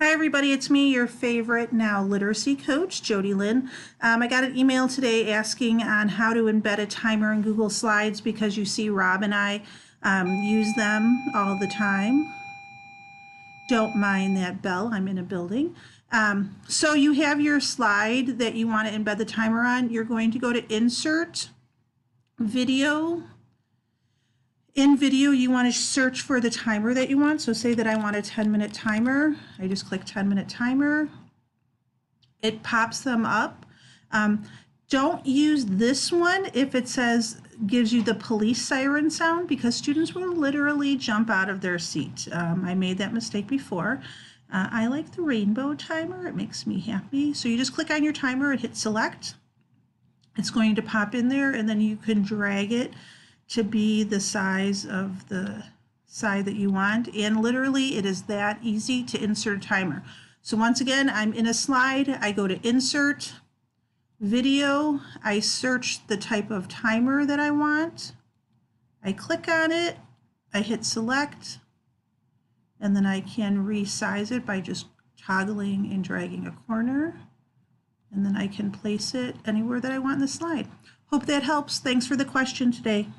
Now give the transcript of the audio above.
Hi everybody, it's me, your favorite now literacy coach, Jody Lynn. I got an email today asking on how to embed a timer in Google Slides because you see Rob and I use them all the time. Don't mind that bell, I'm in a building. So you have your slide that you want to embed the timer on. You're going to go to Insert, Video. In video, you want to search for the timer that you want. So say that I want a 10-minute timer. I just click 10-minute timer. It pops them up. Don't use this one if it says, gives you the police siren sound, because students will literally jump out of their seat. I made that mistake before. I like the rainbow timer. It makes me happy. So you just click on your timer and hit select. It's going to pop in there, and then you can drag it to be the size of the side that you want. And literally it is that easy to insert a timer. So once again, I'm in a slide, I go to Insert, Video, I search the type of timer that I want, I click on it, I hit select, and then I can resize it by just toggling and dragging a corner, and then I can place it anywhere that I want in the slide. Hope that helps. Thanks for the question today.